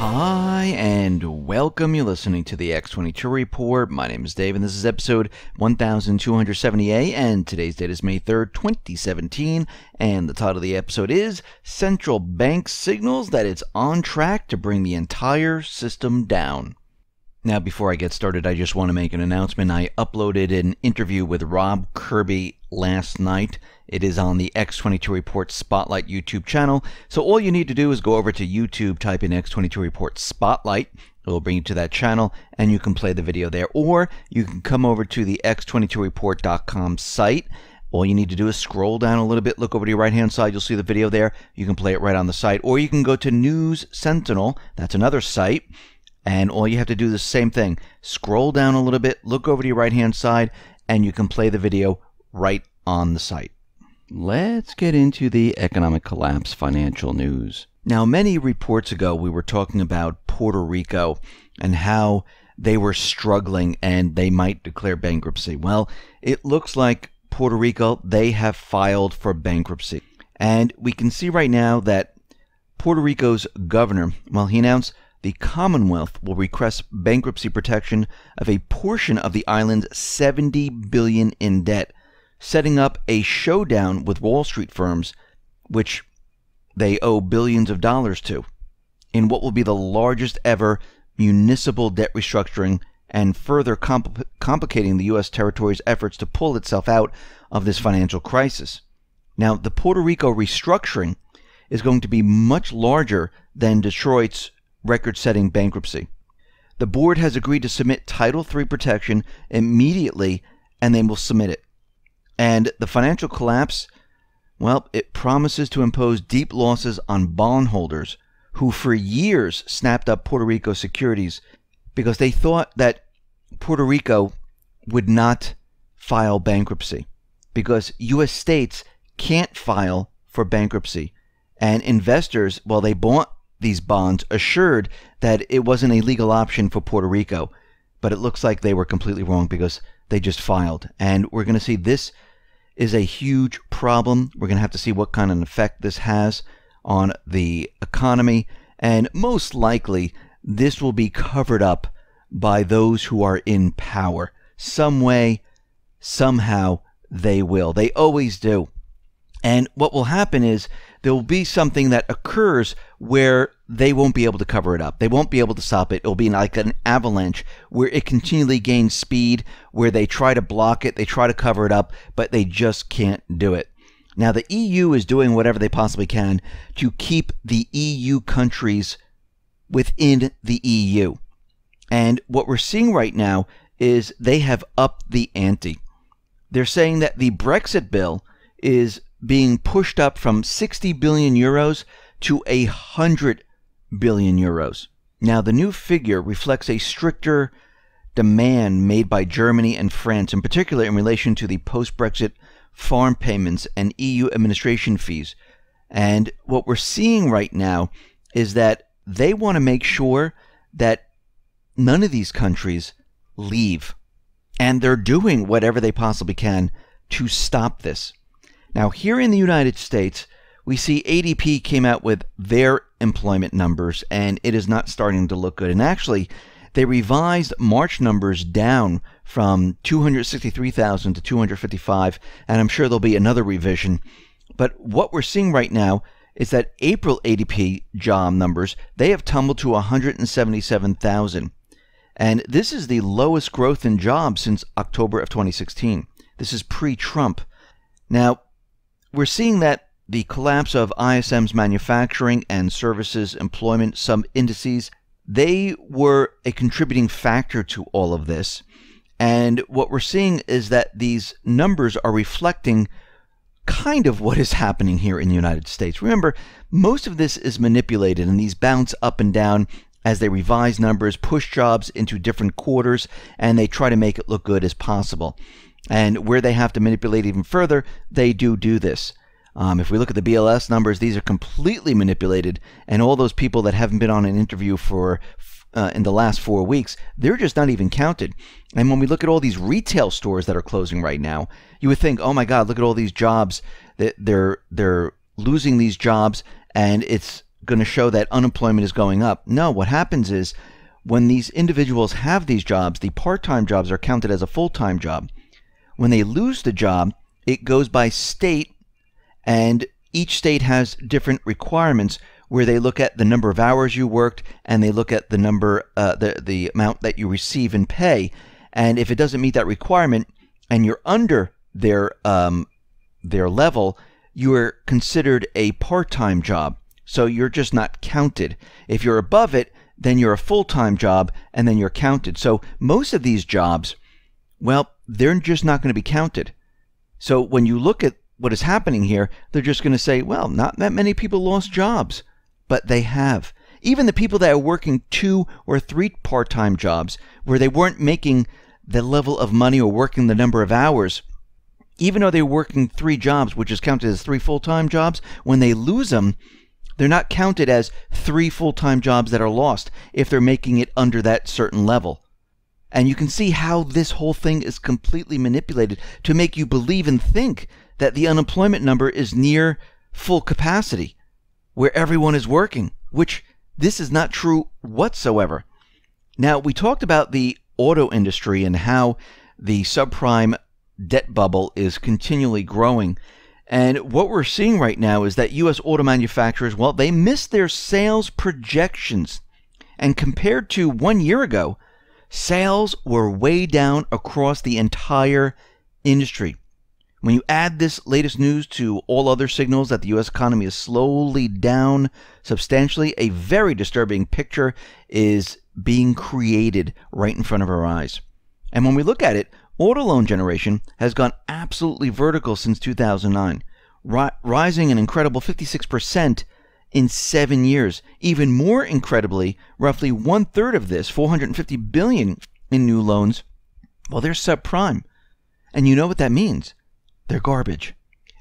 Hi, and welcome. You're listening to the X22 Report. My name is Dave, and this is episode 1278, and today's date is May 3rd, 2017, and the title of the episode is Central Bank Signals That It's on Track to Bring the Entire System Down. Now, before I get started, I just want to make an announcement. I uploaded an interview with Rob Kirby last night. It is on the X22 Report Spotlight YouTube channel. So all you need to do is go over to YouTube, type in X22 Report Spotlight. It will bring you to that channel, and you can play the video there. Or you can come over to the X22report.com site. All you need to do is scroll down a little bit, look over to your right-hand side. You'll see the video there. You can play it right on the site. Or you can go to News Sentinel. That's another site. And all you have to do is the same thing. Scroll down a little bit, look over to your right-hand side, and you can play the video right on the site. Let's get into the economic collapse financial news. Now, many reports ago, we were talking about Puerto Rico and how they were struggling and they might declare bankruptcy. Well, it looks like Puerto Rico, they have filed for bankruptcy. And we can see right now that Puerto Rico's governor, well, he announced the Commonwealth will request bankruptcy protection of a portion of the island's $70 billion in debt, setting up a showdown with Wall Street firms, which they owe billions of dollars to, in what will be the largest ever municipal debt restructuring and further complicating the U.S. territory's efforts to pull itself out of this financial crisis. Now, the Puerto Rico restructuring is going to be much larger than Detroit's record-setting bankruptcy. The board has agreed to submit Title III protection immediately, and they will submit it. And the financial collapse, well, it promises to impose deep losses on bondholders who for years snapped up Puerto Rico securities because they thought that Puerto Rico would not file bankruptcy because U.S. states can't file for bankruptcy. And investors, well, they bought these bonds assured that it wasn't a legal option for Puerto Rico, but it looks like they were completely wrong because they just filed. And we're going to see this is a huge problem. We're going to have to see what kind of effect this has on the economy, and most likely this will be covered up by those who are in power. Some way, somehow they will. They always do. And what will happen is there will be something that occurs where they won't be able to cover it up. They won't be able to stop it. It'll be like an avalanche where it continually gains speed, where they try to block it, they try to cover it up, but they just can't do it. Now, the EU is doing whatever they possibly can to keep the EU countries within the EU. And what we're seeing right now is they have upped the ante. They're saying that the Brexit bill is being pushed up from 60 billion euros to 100 billion euros. Now, the new figure reflects a stricter demand made by Germany and France, in particular in relation to the post-Brexit farm payments and EU administration fees. And what we're seeing right now is that they want to make sure that none of these countries leave. And they're doing whatever they possibly can to stop this. Now, here in the United States, we see ADP came out with their employment numbers, and it is not starting to look good. And actually, they revised March numbers down from 263,000 to 255, and I'm sure there'll be another revision. But what we're seeing right now is that April ADP job numbers, they have tumbled to 177,000. And this is the lowest growth in jobs since October of 2016. This is pre-Trump. Now, we're seeing that the collapse of ISM's manufacturing and services employment sub-indices, they were a contributing factor to all of this. And what we're seeing is that these numbers are reflecting kind of what is happening here in the United States. Remember, most of this is manipulated, and these bounce up and down as they revise numbers, push jobs into different quarters, and they try to make it look good as possible. And where they have to manipulate even further, they do this. If we look at the BLS numbers, these are completely manipulated, and all those people that haven't been on an interview for in the last 4 weeks, they're just not even counted. And when we look at all these retail stores that are closing right now, you would think, oh my God, look at all these jobs that they're losing these jobs, and it's going to show that unemployment is going up. No, what happens is when these individuals have these jobs, the part-time jobs are counted as a full-time job. When they lose the job, it goes by state, and each state has different requirements where they look at the number of hours you worked and they look at the number, the amount that you receive in pay. And if it doesn't meet that requirement and you're under their level, you are considered a part-time job. So you're just not counted. If you're above it, then you're a full-time job and then you're counted. So most of these jobs, well, they're just not going to be counted. So when you look at what is happening here, they're just going to say, well, not that many people lost jobs, but they have. Even the people that are working 2 or 3 part-time jobs where they weren't making the level of money or working the number of hours, even though they're working 3 jobs, which is counted as 3 full-time jobs, when they lose them, they're not counted as 3 full-time jobs that are lost if they're making it under that certain level. And you can see how this whole thing is completely manipulated to make you believe and think that the unemployment number is near full capacity, where everyone is working, which this is not true whatsoever. Now, we talked about the auto industry and how the subprime debt bubble is continually growing. And what we're seeing right now is that U.S. auto manufacturers, well, they missed their sales projections. And compared to 1 year ago, sales were way down across the entire industry. When you add this latest news to all other signals that the U.S. economy is slowly down substantially, a very disturbing picture is being created right in front of our eyes. And when we look at it, auto loan generation has gone absolutely vertical since 2009, rising an incredible 56% in 7 years. Even more incredibly, roughly 1/3 of this, $450 billion in new loans, well, they're subprime. And you know what that means? They're garbage.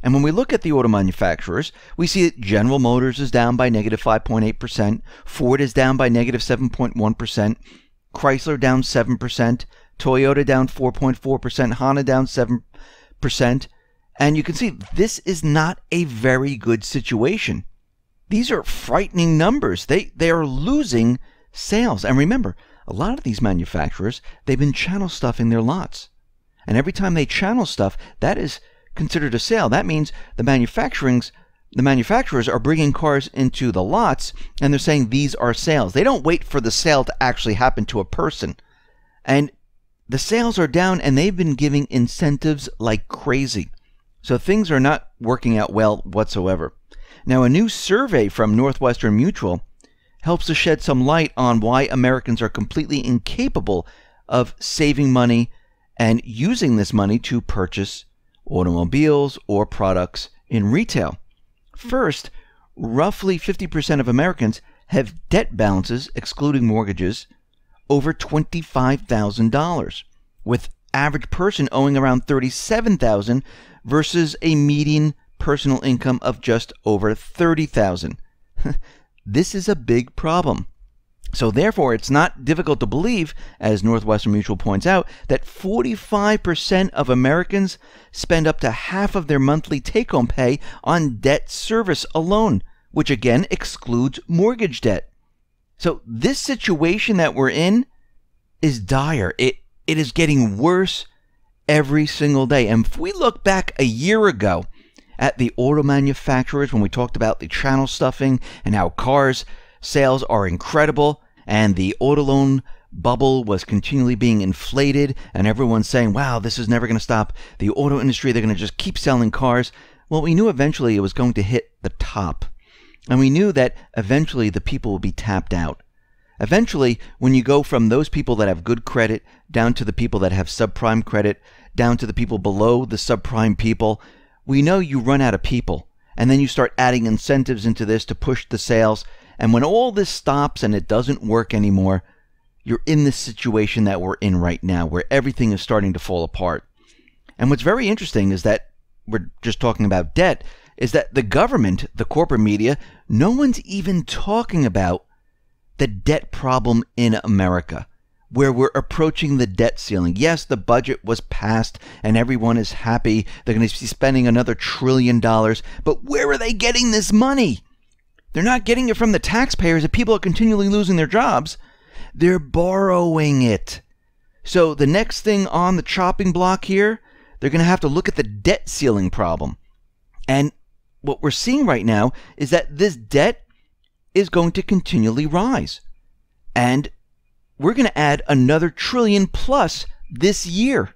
And when we look at the auto manufacturers, we see that General Motors is down by negative 5.8%, Ford is down by negative 7.1%, Chrysler down 7%, Toyota down 4.4%, Honda down 7%. And you can see this is not a very good situation. These are frightening numbers. They are losing sales. And remember, a lot of these manufacturers, they've been channel stuffing their lots. And every time they channel stuff, that is considered a sale. That means the manufacturers are bringing cars into the lots and they're saying these are sales. They don't wait for the sale to actually happen to a person. And the sales are down and they've been giving incentives like crazy. So things are not working out well whatsoever. Now, a new survey from Northwestern Mutual helps to shed some light on why Americans are completely incapable of saving money and using this money to purchase automobiles or products in retail. First, roughly 50% of Americans have debt balances, excluding mortgages, over $25,000, with average person owing around $37,000 versus a median personal income of just over $30,000. This is a big problem. So therefore, it's not difficult to believe, as Northwestern Mutual points out, that 45% of Americans spend up to half of their monthly take-home pay on debt service alone, which again excludes mortgage debt. So this situation that we're in is dire. It is getting worse every single day. And if we look back a year ago at the auto manufacturers, when we talked about the channel stuffing and how cars sales are incredible, and the auto loan bubble was continually being inflated, and everyone's saying, wow, this is never going to stop. The auto industry, they're going to just keep selling cars. Well, we knew eventually it was going to hit the top. And we knew that eventually the people would be tapped out. Eventually, when you go from those people that have good credit down to the people that have subprime credit, down to the people below the subprime people, we know you run out of people. And then you start adding incentives into this to push the sales. And when all this stops and it doesn't work anymore, you're in this situation that we're in right now, where everything is starting to fall apart. And what's very interesting is that we're just talking about debt, is that the government, the corporate media, no one's even talking about the debt problem in America, where we're approaching the debt ceiling. Yes, the budget was passed and everyone is happy. They're going to be spending another $1 trillion. But where are they getting this money? They're not getting it from the taxpayers if people are continually losing their jobs. They're borrowing it. So the next thing on the chopping block here, they're going to have to look at the debt ceiling problem. And what we're seeing right now is that this debt is going to continually rise. And we're going to add another trillion plus this year.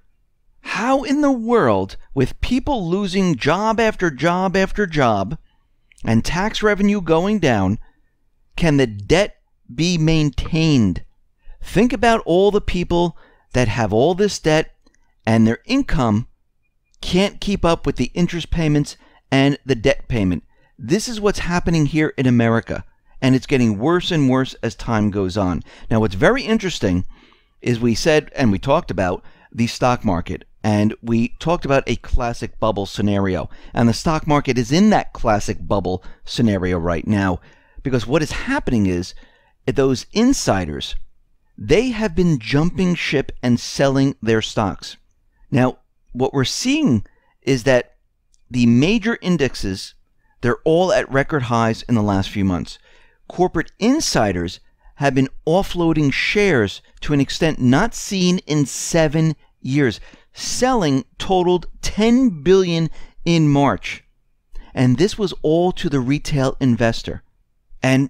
How in the world, with people losing job after job after job and tax revenue going down, can the debt be maintained? Think about all the people that have all this debt and their income can't keep up with the interest payments and the debt payment. This is what's happening here in America, and it's getting worse and worse as time goes on. Now, what's very interesting is we said, and we talked about the stock market, and we talked about a classic bubble scenario, and the stock market is in that classic bubble scenario right now, because what is happening is those insiders, they have been jumping ship and selling their stocks. Now, what we're seeing is that the major indexes, they're all at record highs in the last few months. Corporate insiders have been offloading shares to an extent not seen in 7 years. Selling totaled $10 billion in March. And this was all to the retail investor. And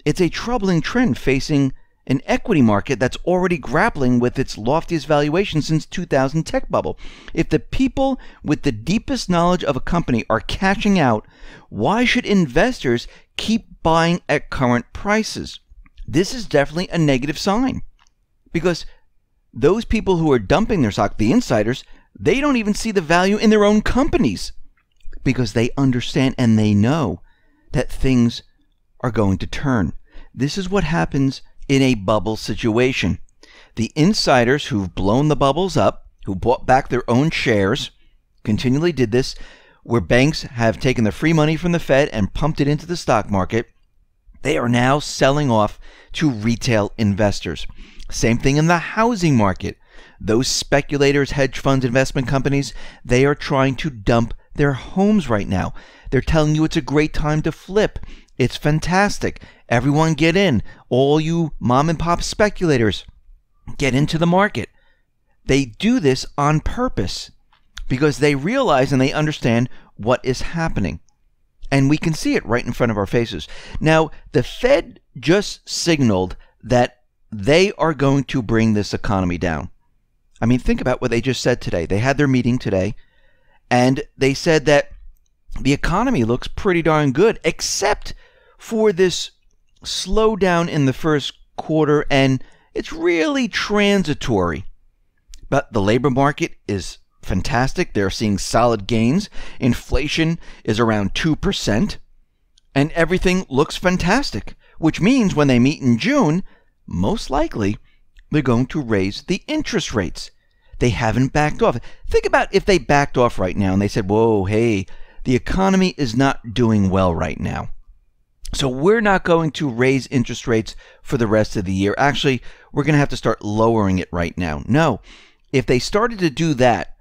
it's a troubling trend facing an equity market that's already grappling with its loftiest valuation since 2000 tech bubble. If the people with the deepest knowledge of a company are cashing out, why should investors keep buying at current prices? This is definitely a negative sign, because those people who are dumping their stock, the insiders, they don't even see the value in their own companies, because they understand and they know that things are going to turn. This is what happens in a bubble situation. The insiders who've blown the bubbles up, who bought back their own shares, continually did this, where banks have taken the free money from the Fed and pumped it into the stock market. They are now selling off to retail investors. Same thing in the housing market. Those speculators, hedge funds, investment companies, they are trying to dump their homes right now. They're telling you it's a great time to flip. It's fantastic. Everyone get in. All you mom and pop speculators, get into the market. They do this on purpose because they realize and they understand what is happening. And we can see it right in front of our faces. Now, the Fed just signaled that they are going to bring this economy down. I mean, think about what they just said today. They had their meeting today, and they said that the economy looks pretty darn good, except for this slowdown in the first quarter, and it's really transitory. But the labor market is fantastic. They're seeing solid gains. Inflation is around 2%, and everything looks fantastic, which means when they meet in June, most likely they're going to raise the interest rates. They haven't backed off. Think about if they backed off right now and they said, whoa, hey, the economy is not doing well right now, so we're not going to raise interest rates for the rest of the year. Actually, we're going to have to start lowering it right now. No, if they started to do that,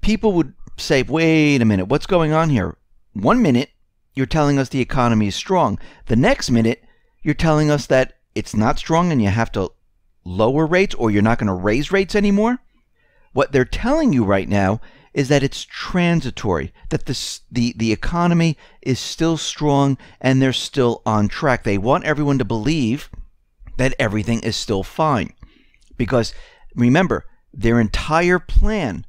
people would say, wait a minute, what's going on here? 1 minute, you're telling us the economy is strong. The next minute, you're telling us that it's not strong and you have to lower rates, or you're not going to raise rates anymore. What they're telling you right now is that it's transitory, that the economy is still strong and they're still on track. They want everyone to believe that everything is still fine. Because remember, their entire plan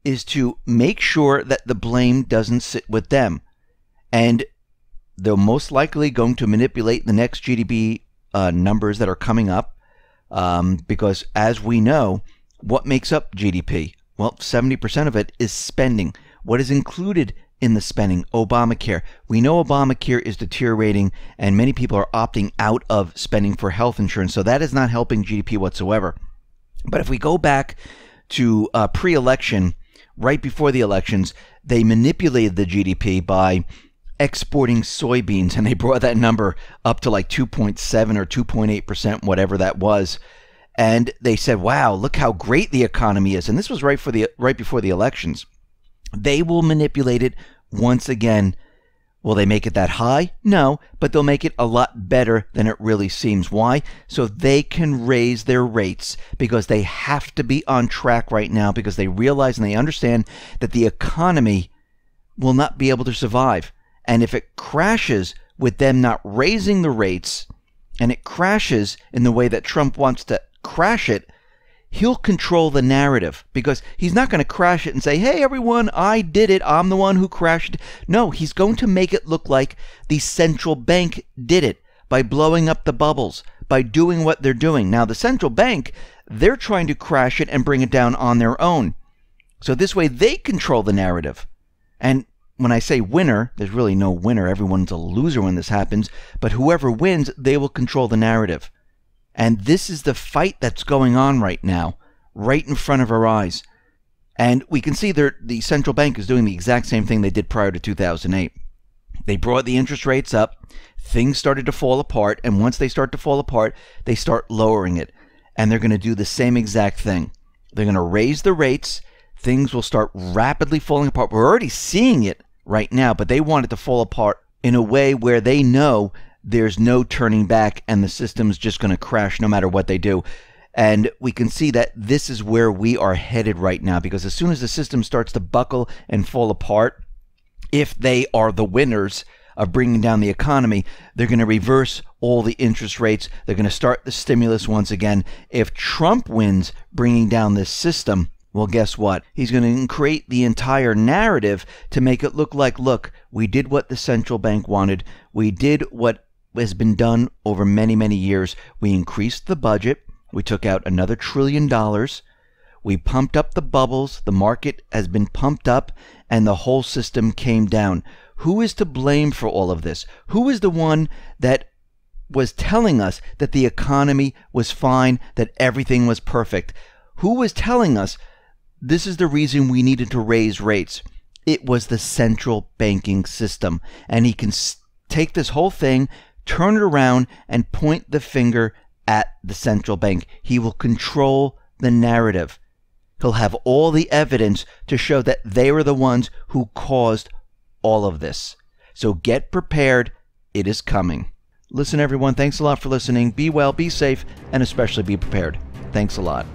is to make sure that the blame doesn't sit with them. And they're most likely going to manipulate the next GDP numbers that are coming up, because as we know, what makes up GDP? Well, 70% of it is spending. What is included in the spending? Obamacare. We know Obamacare is deteriorating and many people are opting out of spending for health insurance, so that is not helping GDP whatsoever. But if we go back to pre-election, right before the elections, they manipulated the GDP by exporting soybeans, and they brought that number up to like 2.7 or 2.8%, whatever that was. And they said, wow, look how great the economy is. And this was right before the elections. They will manipulate it once again. Will they make it that high? No, but they'll make it a lot better than it really seems. Why? So they can raise their rates because they have to be on track right now because they realize and they understand that the economy will not be able to survive. And if it crashes with them not raising the rates and it crashes in the way that Trump wants to crash it, he'll control the narrative because he's not going to crash it and say, hey, everyone, I did it. I'm the one who crashed it. No, he's going to make it look like the central bank did it by blowing up the bubbles, by doing what they're doing. Now, the central bank, they're trying to crash it and bring it down on their own. So this way they control the narrative. And when I say winner, there's really no winner. Everyone's a loser when this happens. But whoever wins, they will control the narrative. And this is the fight that's going on right now, right in front of our eyes. And we can see the central bank is doing the exact same thing they did prior to 2008. They brought the interest rates up, things started to fall apart, and once they start to fall apart, they start lowering it. And they're going to do the same exact thing. They're going to raise the rates, things will start rapidly falling apart. We're already seeing it right now, but they want it to fall apart in a way where they know there's no turning back and the system's just going to crash no matter what they do. And we can see that this is where we are headed right now, because as soon as the system starts to buckle and fall apart, if they are the winners of bringing down the economy, they're going to reverse all the interest rates. They're going to start the stimulus once again. If Trump wins bringing down this system, well, guess what? He's going to create the entire narrative to make it look like, look, we did what the central bank wanted. We did what has been done over many, many years. We increased the budget. We took out another $1 trillion. We pumped up the bubbles. The market has been pumped up and the whole system came down. Who is to blame for all of this? Who is the one that was telling us that the economy was fine, that everything was perfect? Who was telling us this is the reason we needed to raise rates? It was the central banking system. And he can take this whole thing, turn it around, and point the finger at the central bank. He will control the narrative. He'll have all the evidence to show that they were the ones who caused all of this. So get prepared. It is coming. Listen, everyone, thanks a lot for listening. Be well, be safe, and especially be prepared. Thanks a lot.